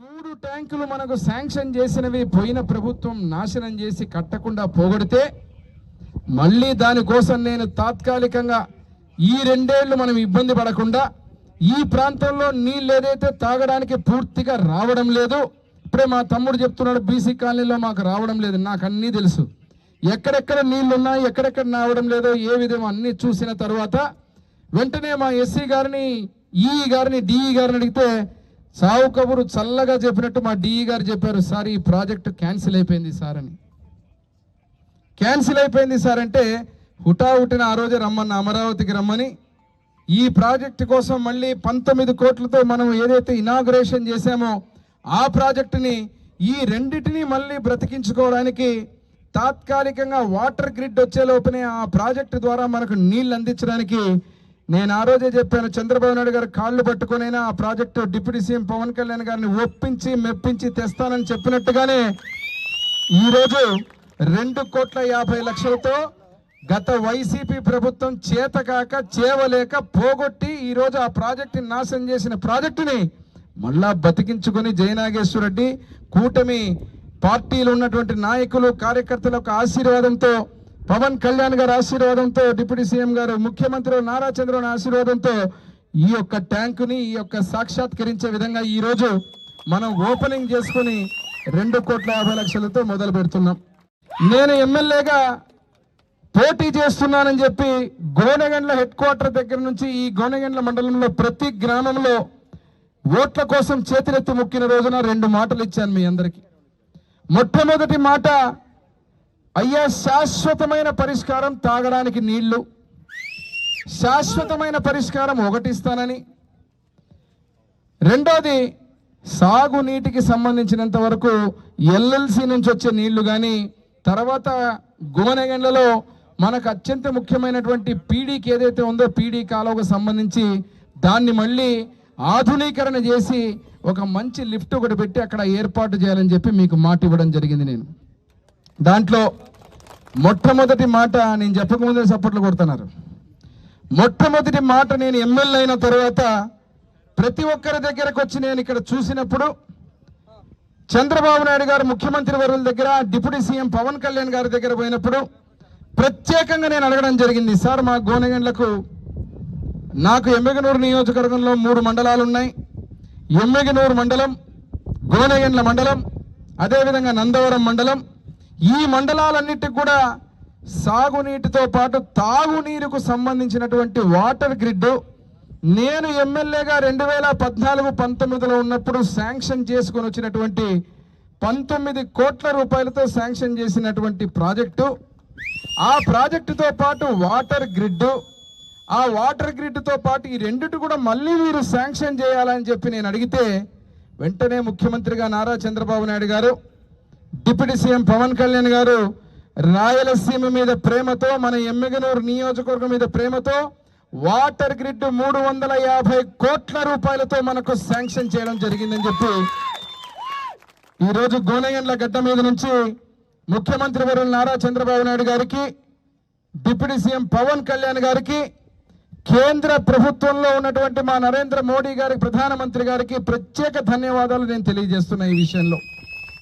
మూడు ట్యాంకులు మనకు శాంక్షన్ చేసినవి పోయిన ప్రభుత్వం నాశనం చేసి కట్టకుండా పోగొడితే మళ్ళీ దానికోసం నేను తాత్కాలికంగా ఈ 2 ఏళ్లు మనం ఇబ్బంది పడకుండా ఈ ప్రాంతంలో నీళ్ళు ఏదైతే తాగడానికి పూర్తిగా రావడం లేదు. ఇప్పుడే మా తమ్ముడు చెప్తున్నాడు బీసీ కాలనీలో మాకు రావడం లేదు. నాకు అన్నీ తెలుసు, ఎక్కడెక్కడ నీళ్లు ఉన్నాయి, ఎక్కడెక్కడ రావడం లేదో ఏ విధంగా అన్ని చూసిన తర్వాత వెంటనే మా ఎస్సీ గారిని, ఈఈ గారిని, డిఈ గారిని అడిగితే సావు కబురు చల్లగా చెప్పినట్టు మా డిఈ గారు చెప్పారు, సార్ ఈ ప్రాజెక్టు క్యాన్సిల్ అయిపోయింది సార్ అని. క్యాన్సిల్ అయిపోయింది సార్ అంటే హుటాహుటిన ఆ రోజే రమ్మన్న, అమరావతికి రమ్మని ఈ ప్రాజెక్టు కోసం మళ్ళీ 19 కోట్లతో మనం ఏదైతే ఇనాగ్రేషన్ చేశామో ఆ ప్రాజెక్టుని ఈ రెండిటిని మళ్ళీ బ్రతికించుకోవడానికి తాత్కాలికంగా వాటర్ గ్రిడ్ వచ్చే లోపనే ఆ ప్రాజెక్టు ద్వారా మనకు నీళ్లు అందించడానికి నేను ఆ రోజే చెప్పాను, చంద్రబాబు నాయుడు గారు కాళ్ళు పట్టుకునైనా ఆ project deputy CM Pavan Kalyan గారిని ఒప్పించి మెప్పించి తెస్తానని చెప్పినట్టుగానే ఈరోజు 2,50,00,000తో గత వైసీపీ ప్రభుత్వం చేతకాక చేవలేక పోగొట్టి ఈరోజు ఆ ప్రాజెక్టుని నాశనం చేసిన ప్రాజెక్టుని మళ్ళా బతికించుకొని జయనాగేశ్వర రెడ్డి కూటమి పార్టీలు ఉన్నటువంటి నాయకులు కార్యకర్తల యొక్క ఆశీర్వాదంతో, పవన్ కళ్యాణ్ గారి ఆశీర్వాదంతో, డిప్యూటీ సీఎం గారు ముఖ్యమంత్రి నారా చంద్రబాబు ఆశీర్వాదంతో ఈ యొక్క ట్యాంకుని ఈ యొక్క సాక్షాత్కరించే విధంగా ఈరోజు మనం ఓపెనింగ్ చేసుకుని 2,50,00,000తో మొదలు పెడుతున్నాం. నేను ఎమ్మెల్యేగా పోటీ చేస్తున్నానని చెప్పి గోనెగండ్ల హెడ్ క్వార్టర్ దగ్గర నుంచి ఈ గోనెగండ్ల మండలంలో ప్రతి గ్రామంలో ఓట్ల కోసం చేతులెత్తి మొక్కిన రోజున 2 మాటలు ఇచ్చాను మీ అందరికీ. మొట్టమొదటి మాట, అయ్యా శాశ్వతమైన పరిష్కారం తాగడానికి నీళ్లు, శాశ్వతమైన పరిష్కారం ఒకటి ఇస్తానని. రెండోది, సాగునీటికి సంబంధించినంత వరకు ఎల్ఎల్సి నుంచి వచ్చే నీళ్లు కానీ, తర్వాత గోనెగండ్లలో మనకు అత్యంత ముఖ్యమైనటువంటి పీడీకి ఏదైతే ఉందో పీడీ కాలువకు సంబంధించి దాన్ని మళ్ళీ ఆధునీకరణ చేసి ఒక మంచి లిఫ్ట్ ఒకటి పెట్టి అక్కడ ఏర్పాటు చేయాలని చెప్పి మీకు మాట ఇవ్వడం జరిగింది. నేను దాంట్లో మొట్టమొదటి మాట, నేను చెప్పకముందే సపోర్ట్లు కొడుతున్నారు, మొట్టమొదటి మాట నేను ఎమ్మెల్యే అయిన తర్వాత ప్రతి ఒక్కరి దగ్గరకు వచ్చి నేను ఇక్కడ చూసినప్పుడు చంద్రబాబు నాయుడు గారు ముఖ్యమంత్రి వర్యుల దగ్గర, డిప్యూటీ సీఎం పవన్ కళ్యాణ్ గారి దగ్గర పోయినప్పుడు ప్రత్యేకంగా నేను అడగడం జరిగింది, సార్ మా గోనెగండ్లకు, నాకు ఎమ్మిగనూరు నియోజకవర్గంలో 3 మండలాలు ఉన్నాయి, ఎమ్మిగనూరు మండలం, గోనెగండ్ల మండలం, అదేవిధంగా నందవరం మండలం, ఈ మండలాలన్నిటికి కూడా సాగునీటితో పాటు తాగునీరుకు సంబంధించినటువంటి వాటర్ గ్రిడ్ నేను ఎమ్మెల్యేగా 2014-19లో ఉన్నప్పుడు శాంక్షన్ చేసుకొని వచ్చినటువంటి 19 కోట్ల రూపాయలతో శాంక్షన్ చేసినటువంటి ప్రాజెక్టు, ఆ ప్రాజెక్టుతో పాటు వాటర్ గ్రిడ్, ఆ వాటర్ గ్రిడ్తో పాటు ఈ రెండిటి కూడా మళ్ళీ మీరు శాంక్షన్ చేయాలని చెప్పి నేను అడిగితే వెంటనే ముఖ్యమంత్రిగా నారా చంద్రబాబు నాయుడు గారు, డిప్యూటీ సీఎం పవన్ కళ్యాణ్ గారు రాయలసీమ మీద ప్రేమతో, మన ఎమ్మిగనూరు నియోజకవర్గం మీద ప్రేమతో వాటర్ గ్రిడ్ 350 కోట్ల రూపాయలతో మనకు శాంక్షన్ చేయడం జరిగిందని చెప్పి ఈరోజు గోనెగండ్ల గడ్డ మీద నుంచి ముఖ్యమంత్రి వర్యులు నారా చంద్రబాబు నాయుడు గారికి, డిప్యూటీ సీఎం పవన్ కళ్యాణ్ గారికి, కేంద్ర ప్రభుత్వంలో ఉన్నటువంటి మా నరేంద్ర మోడీ గారికి, ప్రధానమంత్రి గారికి ప్రత్యేక ధన్యవాదాలు నేను తెలియజేస్తున్నా ఈ విషయంలో.